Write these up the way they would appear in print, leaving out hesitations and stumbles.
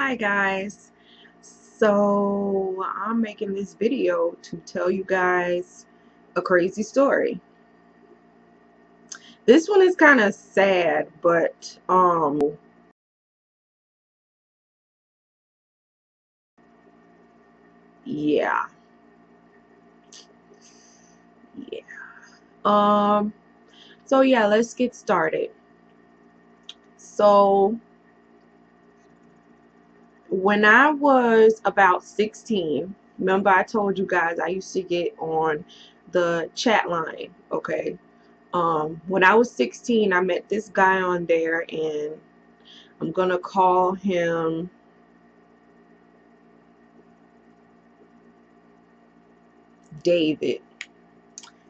Hi guys, so I'm making this video to tell you guys a crazy story. This one is kind of sad, but yeah. Yeah. Um so yeah, let's get started. So when I was about 16, remember I told you guys I used to get on the chat line, okay? When I was 16, I met this guy on there, and I'm gonna call him David.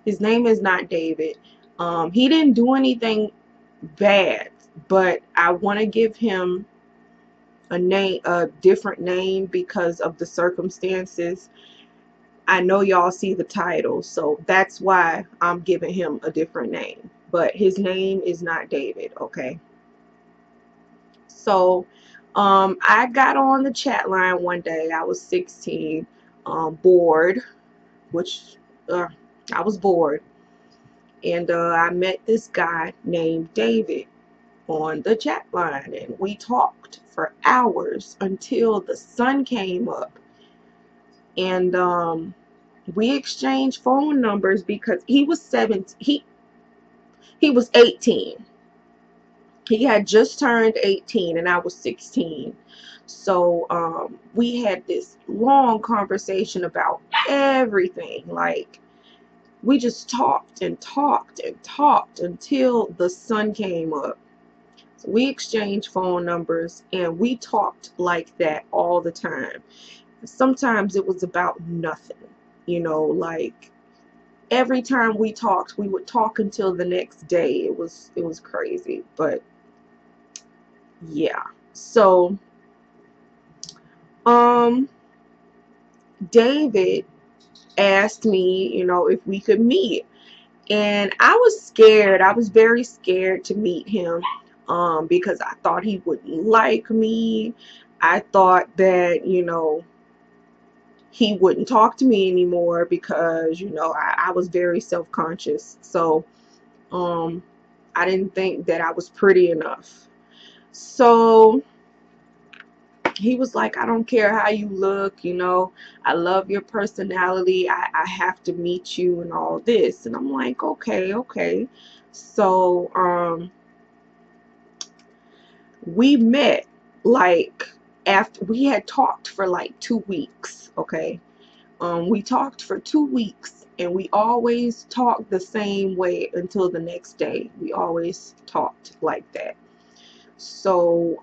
His name is not David. He didn't do anything bad, but I want to give him a different name because of the circumstances. I know y'all see the title, so that's why I'm giving him a different name. But his name is not David, okay? So, I got on the chat line one day. I was 16, bored, which I was bored, and I met this guy named David on the chat line, and we talked for hours until the sun came up, and we exchanged phone numbers because he was 17. He was 18. He had just turned 18 and I was 16. So we had this long conversation about everything. Like, we just talked and talked and talked until the sun came up. So we exchanged phone numbers and we talked like that all the time. Sometimes it was about nothing, like every time we talked, we would talk until the next day. It was crazy, but yeah. So um David asked me, if we could meet. And I was scared. I was very scared to meet him, because I thought he wouldn't like me. I thought that, he wouldn't talk to me anymore because, I was very self-conscious. So I didn't think that I was pretty enough. So he was like, I don't care how you look, I love your personality. I have to meet you and all this. And I'm like, okay, okay. So we met, like, after we had talked for like 2 weeks, okay? We talked for 2 weeks, and we always talked the same way until the next day. We always talked like that. So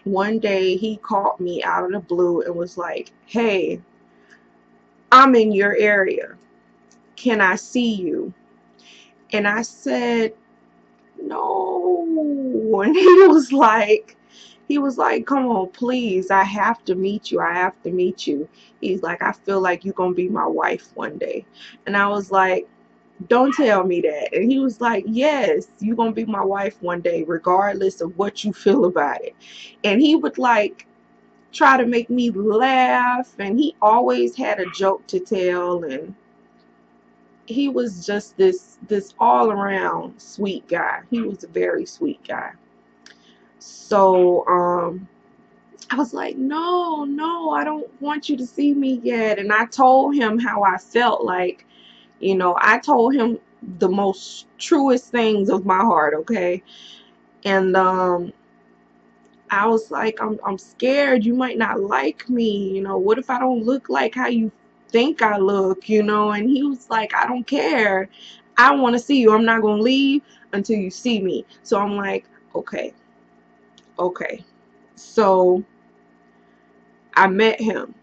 one day he called me out of the blue and was like, hey, I'm in your area. Can I see you? And I said, no. And he was like, come on, please. I have to meet you. I have to meet you. He's like, I feel like you're going to be my wife one day. And I was like, don't tell me that. And he was like, yes, you're going to be my wife one day, regardless of what you feel about it. And he would like try to make me laugh, and he always had a joke to tell, and he was just this all around sweet guy. He was a very sweet guy. So I was like, no, no, I don't want you to see me yet. And I told him how I felt. Like, I told him the most truest things of my heart, okay? And I was like, I'm scared you might not like me. What if I don't look like how you think I look? And he was like, I don't care. I want to see you. I'm not going to leave until you see me. So I'm like, okay, okay. So I met him,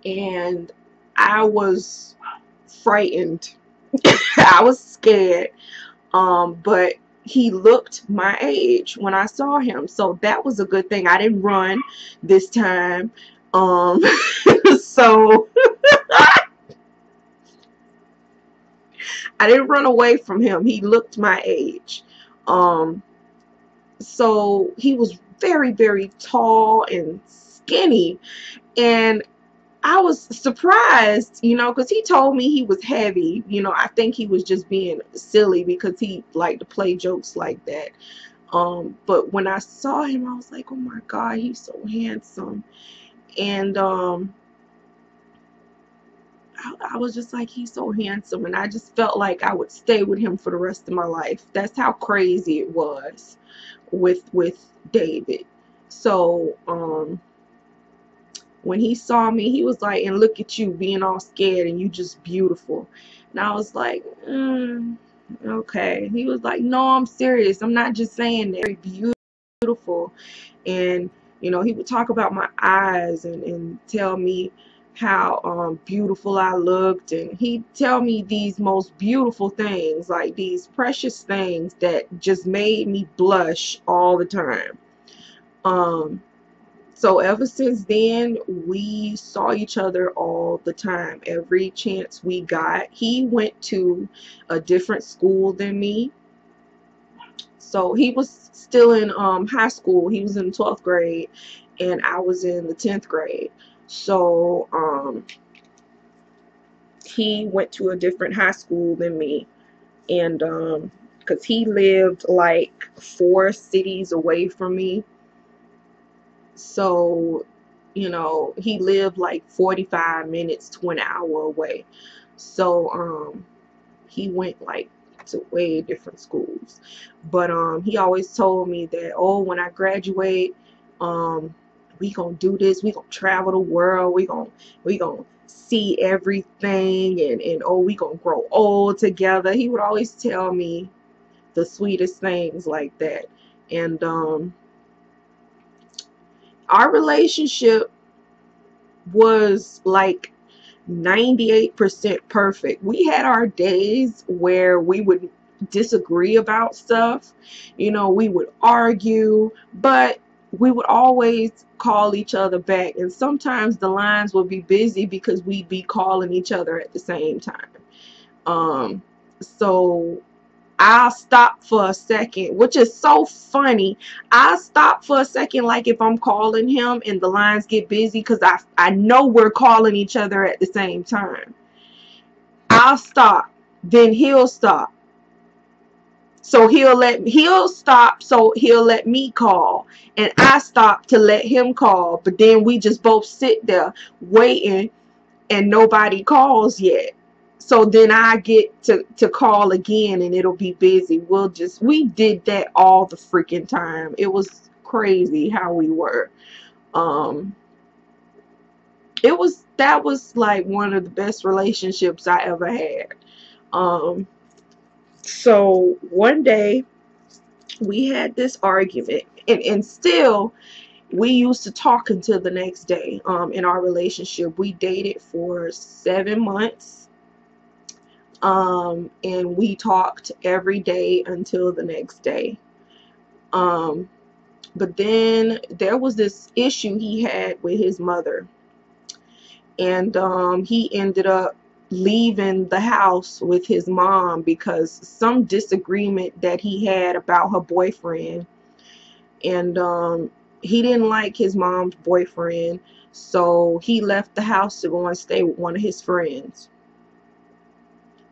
and I was frightened. I was scared. But he looked my age when I saw him, so that was a good thing. I didn't run this time. So I didn't run away from him. He looked my age. So he was very, very tall and skinny. And I was surprised, you know, because he told me he was heavy. You know, I think he was just being silly because he liked to play jokes like that. But when I saw him, I was like, oh my God, he's so handsome. And I was just like, he's so handsome. And I just felt like I would stay with him for the rest of my life. That's how crazy it was with David. So when he saw me, he was like, and look at you being all scared and you just beautiful. And I was like, okay. He was like, no, I'm serious. I'm not just saying that. Very beautiful. And, you know, he would talk about my eyes and tell me how beautiful I looked. And he'd tell me these most beautiful things, like these precious things that just made me blush all the time. So ever since then, we saw each other all the time, every chance we got. He went to a different school than me. So he was still in high school. He was in 12th grade, and I was in the 10th grade. So he went to a different high school than me. And because he lived like 4 cities away from me. So, you know, he lived like 45 minutes to an hour away. So he went like to way different schools. But he always told me that, oh, when I graduate, we gonna do this, we gonna travel the world, we gonna see everything, and oh, we gonna grow old together. He would always tell me the sweetest things like that. And our relationship was like 98% perfect. We had our days where we would disagree about stuff. You know, we would argue, but we would always call each other back. And sometimes the lines would be busy because we'd be calling each other at the same time. So I'll stop for a second, which is so funny. I'll stop for a second, like if I'm calling him and the lines get busy, because I know we're calling each other at the same time. I'll stop, then he'll stop. So he'll stop, so he'll let me call, and I stop to let him call. But then we just both sit there waiting, and nobody calls yet. So then I get to call again, and it'll be busy. We did that all the freaking time. It was crazy how we were. That was like one of the best relationships I ever had. So one day we had this argument, and still we used to talk until the next day. In our relationship, we dated for 7 months. And we talked every day until the next day. But then there was this issue he had with his mother, and he ended up leaving the house with his mom because some disagreement that he had about her boyfriend. And he didn't like his mom's boyfriend, so he left the house to go and stay with one of his friends.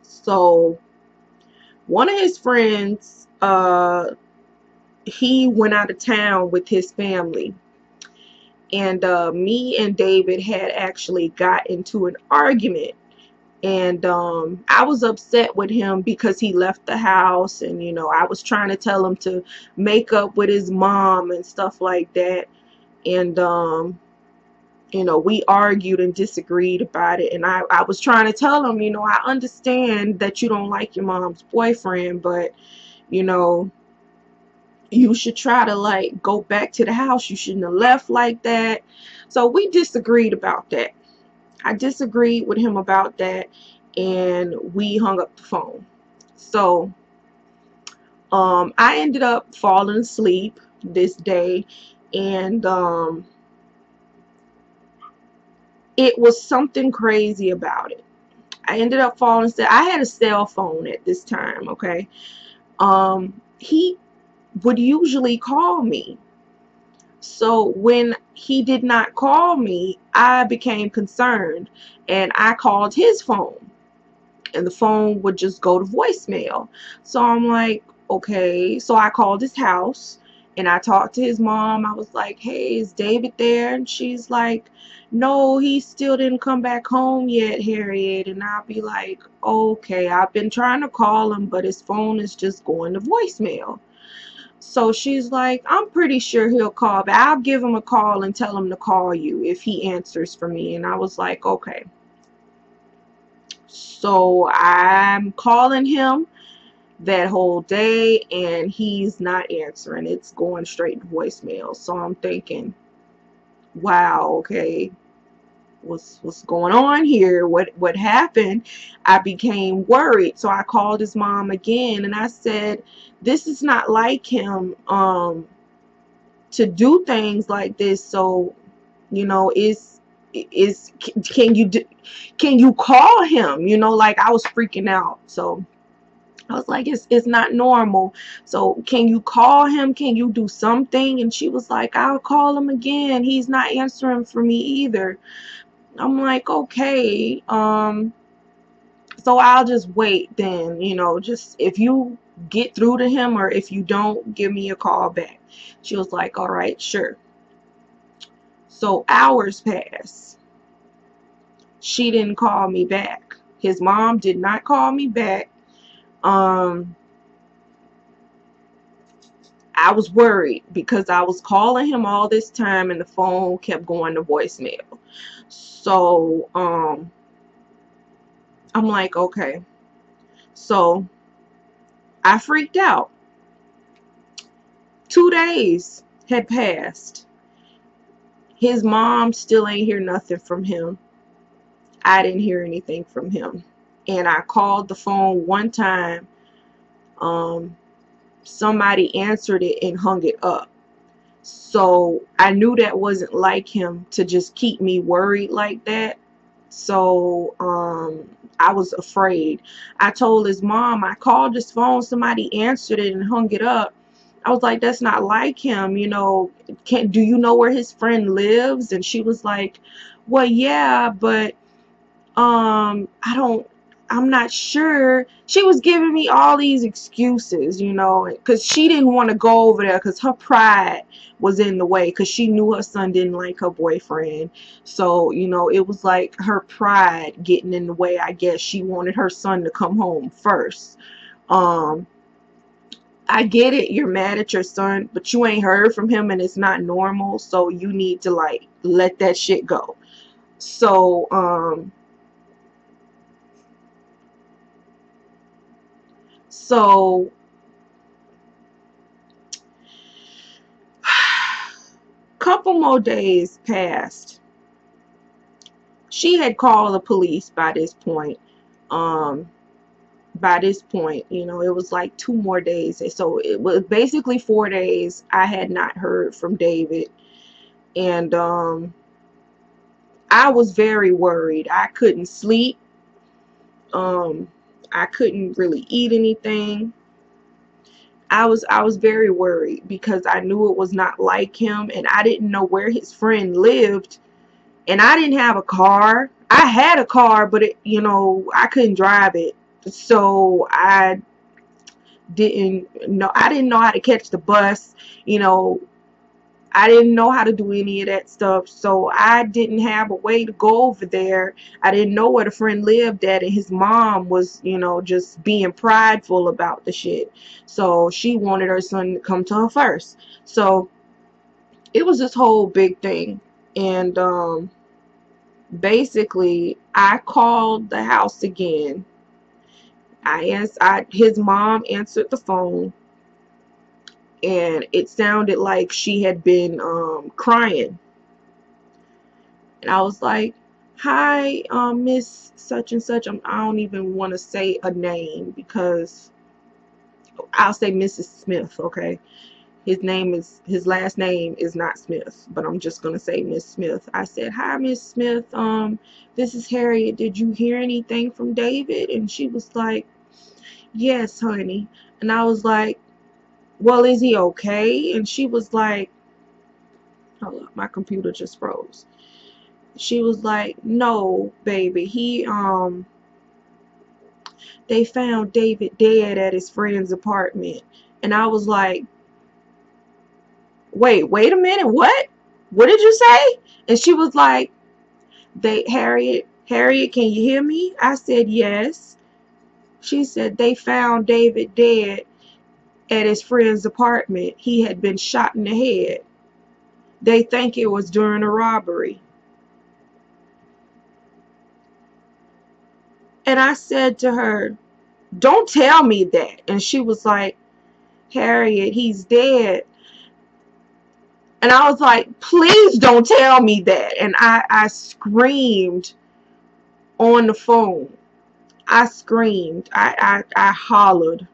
So one of his friends, he went out of town with his family, and me and David had actually got into an argument. And I was upset with him because he left the house, and you know, I was trying to tell him to make up with his mom and stuff like that. And you know, we argued and disagreed about it, and I was trying to tell him, you know, I understand that you don't like your mom's boyfriend, but you know, you should try to like go back to the house. You shouldn't have left like that. So we disagreed about that. I disagreed with him about that, and we hung up the phone. So I ended up falling asleep this day, and it was something crazy about it. I ended up falling asleep. I had a cell phone at this time, okay? He would usually call me, So when he did not call me, I became concerned, and I called his phone, and the phone would just go to voicemail. So I'm like, okay. So I called his house and I talked to his mom. I was like, hey, is David there? And she's like, no, he still didn't come back home yet, Harriet. And I'll be like, okay, I've been trying to call him, but his phone is just going to voicemail. So she's like, I'm pretty sure he'll call back. I'll give him a call and tell him to call you if he answers for me. And I was like, okay. So I'm calling him that whole day and he's not answering. It's going straight to voicemail. So I'm thinking, wow, okay, what's going on here? What happened? I became worried. So I called his mom again and I said, this is not like him to do things like this. So, you know, can you call him? You know, like I was freaking out. So I was like, it's not normal. So can you call him? Can you do something? And she was like, I'll call him again. He's not answering for me either. I'm like, okay. So I'll just wait then, you know, just if you get through to him or if you don't, give me a call back. She was like, all right, sure. So hours pass. She didn't call me back. His mom did not call me back. I was worried because I was calling him all this time and the phone kept going to voicemail. So I'm like, okay. So I freaked out. 2 days had passed. His mom still ain't hear nothing from him. I didn't hear anything from him. And I called the phone one time. Somebody answered it and hung it up. So I knew that wasn't like him to just keep me worried like that. So I was afraid. I told his mom, I called his phone, somebody answered it and hung it up. I was like, that's not like him, you know. Do you know where his friend lives? And she was like, well, yeah, but I'm not sure. She was giving me all these excuses, you know, because she didn't want to go over there because her pride was in the way, because she knew her son didn't like her boyfriend. So, you know, it was like her pride getting in the way. I guess she wanted her son to come home first. I get it, you're mad at your son, but you ain't heard from him and it's not normal, so you need to like let that shit go. So So, couple more days passed. She had called the police by this point. Um, you know, it was like 2 more days. So it was basically 4 days. I had not heard from David. And I was very worried. I couldn't sleep. I couldn't really eat anything. I was very worried because I knew it was not like him and I didn't know where his friend lived, and I didn't have a car. I had a car, but it, you know, I couldn't drive it. So I didn't know how to catch the bus, you know. I didn't know how to do any of that stuff, so I didn't have a way to go over there. I didn't know where the friend lived at, and his mom was, you know, just being prideful about the shit. So she wanted her son to come to her first. So it was this whole big thing. And basically I called the house again. His mom answered the phone, and it sounded like she had been crying. And I was like, hi, Miss such and such. I don't even want to say a name because I'll say Mrs. Smith, okay? His last name is not Smith, but I'm just gonna say Miss Smith. I said, hi, Miss Smith, this is Harriet. Did you hear anything from David? And she was like, yes, honey. And I was like, well, is he okay? And she was like, Hold up, my computer just froze. She was like, no, baby, they found David dead at his friend's apartment. And I was like, wait a minute, what did you say? And she was like, Harriet, can you hear me? I said, yes. She said, they found David dead at his friend's apartment. He had been shot in the head. They think it was during a robbery. And I said to her, don't tell me that. And she was like, Harriet, he's dead. And I was like, please don't tell me that. And I screamed on the phone. I screamed. I hollered.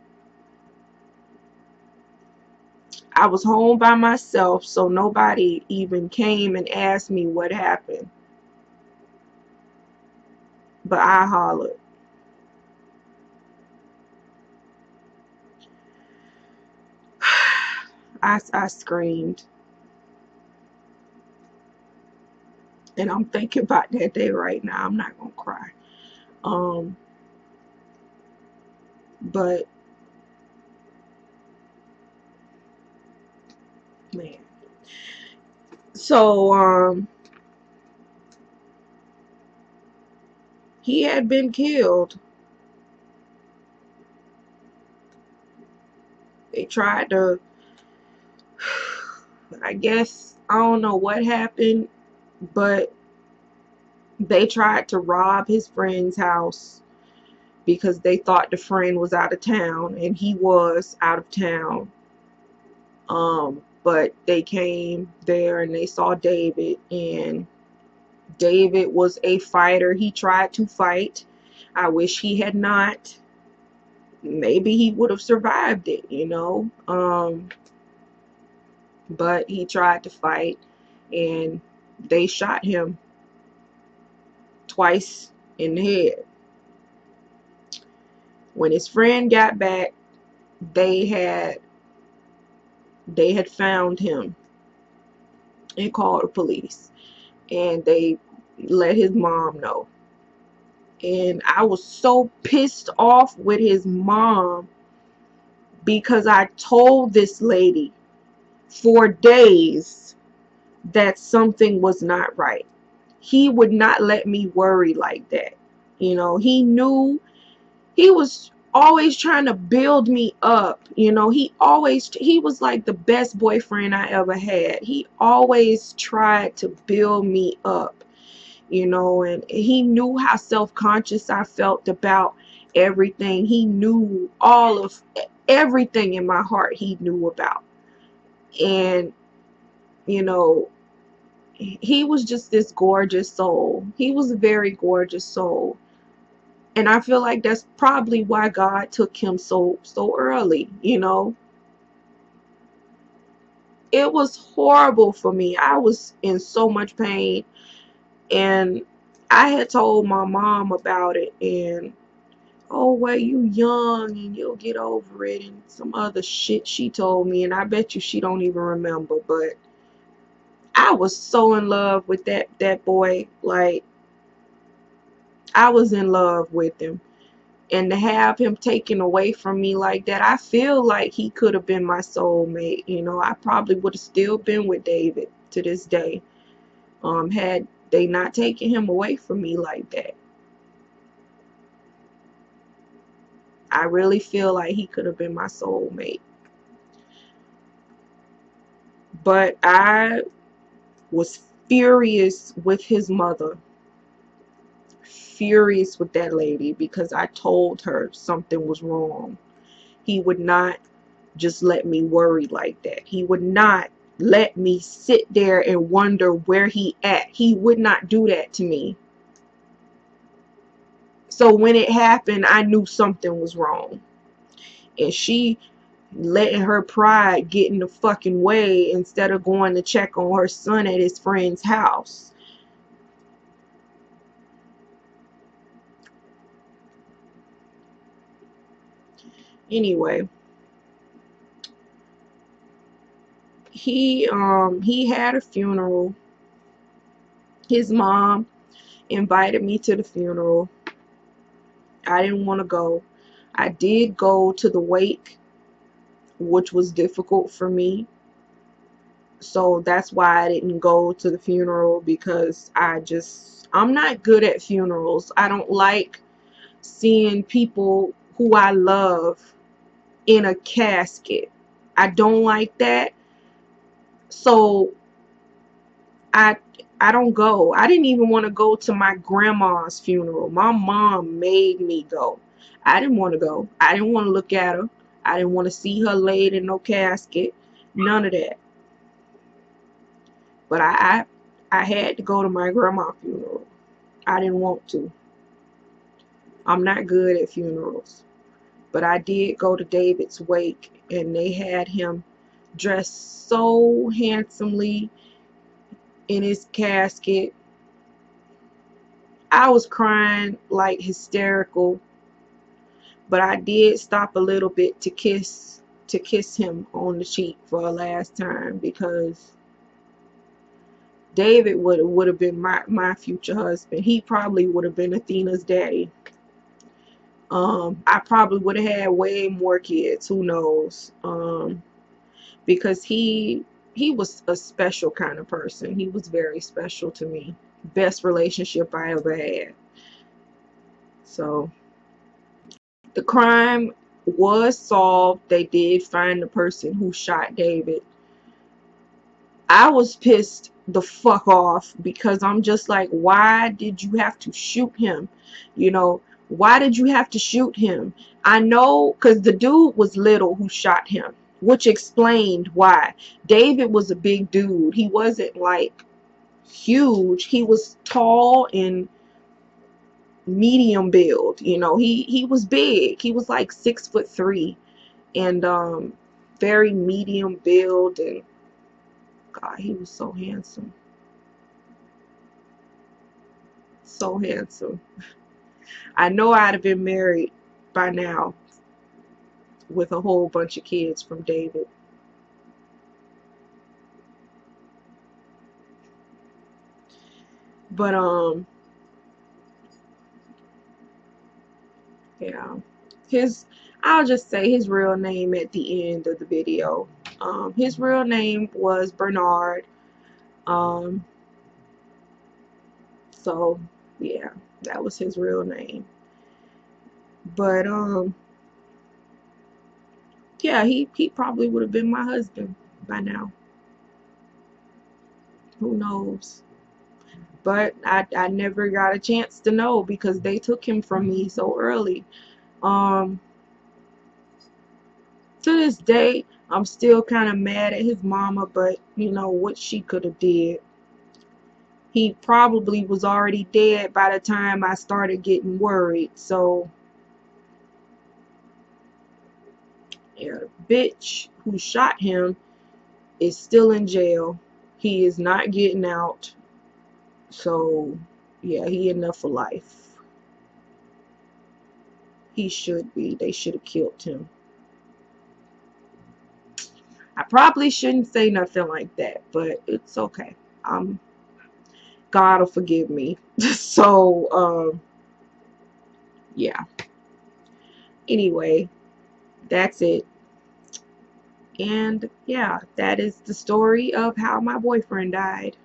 I was home by myself, so nobody even came and asked me what happened. But I hollered. I screamed. And I'm thinking about that day right now. I'm not gonna cry. But man. So he had been killed. They tried to, I guess, I don't know what happened, but they tried to rob his friend's house because they thought the friend was out of town, and he was out of town. But they came there and they saw David, and David was a fighter. He tried to fight. I wish he had not. Maybe he would have survived it, you know. But he tried to fight, and they shot him twice in the head. When his friend got back, they had found him and called the police, and they let his mom know. And I was so pissed off with his mom because I told this lady for days that something was not right. He would not let me worry like that. You know, he knew. He was always trying to build me up. You know, he was like the best boyfriend I ever had. He always tried to build me up, you know, and he knew how self-conscious I felt about everything. He knew all of everything in my heart he knew about. And, you know, he was just this gorgeous soul. He was a very gorgeous soul. And I feel like that's probably why God took him so early, you know. It was horrible for me. I was in so much pain, and I had told my mom about it, and oh, well, you young and you'll get over it, and some other shit she told me, and I bet you she don't even remember. But I was so in love with that boy. Like, I was in love with him. And to have him taken away from me like that, I feel like he could have been my soulmate. You know, I probably would have still been with David to this day, had they not taken him away from me like that. I really feel like he could have been my soulmate. But I was furious with his mother. Furious with that lady because I told her something was wrong. He would not just let me worry like that. He would not let me sit there and wonder where he at. He would not do that to me. So when it happened, I knew something was wrong. And she letting her pride get in the fucking way instead of going to check on her son at his friend's house. Anyway, he had a funeral. His mom invited me to the funeral. I didn't want to go. I did go to the wake, which was difficult for me. So that's why I didn't go to the funeral, because I'm not good at funerals. I don't like seeing people who I love in a casket. I don't like that. So I I don't go. I didn't even want to go to my grandma's funeral. My mom made me go. I didn't want to go. I didn't want to look at her. I didn't want to see her laid in no casket. None of that. But I had to go to my grandma's funeral. I didn't want to. I'm not good at funerals. But I did go to David's wake, and they had him dressed so handsomely in his casket. I was crying like hysterical, but I did stop a little bit to kiss him on the cheek for a last time, because David would have been my future husband. He probably would have been Athena's daddy. I probably would have had way more kids. Who knows? Because he was a special kind of person. He was very special to me. Best relationship I ever had. So the crime was solved. They did find the person who shot David. I was pissed the fuck off, because I'm just like, why did you have to shoot him? You know, why did you have to shoot him? I know, because the dude was little who shot him, which explained why. David was a big dude. He wasn't like huge. He was tall and medium build. You know, he was big. He was like 6'3", and very medium build, and God, he was so handsome. So handsome. I know I'd have been married by now with a whole bunch of kids from David. But yeah. I'll just say his real name at the end of the video. His real name was Bernard. Um so yeah, that was his real name. But yeah, he probably would have been my husband by now. Who knows? But I never got a chance to know, because they took him from me so early. Um, to this day, I'm still kind of mad at his mama, but you know what she could have did. He probably was already dead by the time I started getting worried. So yeah, the bitch who shot him is still in jail. He is not getting out. So yeah, he enough for life. He should be. They should have killed him. I probably shouldn't say nothing like that, but it's okay. God will forgive me. So yeah. Anyway, that's it. And yeah, that is the story of how my boyfriend died.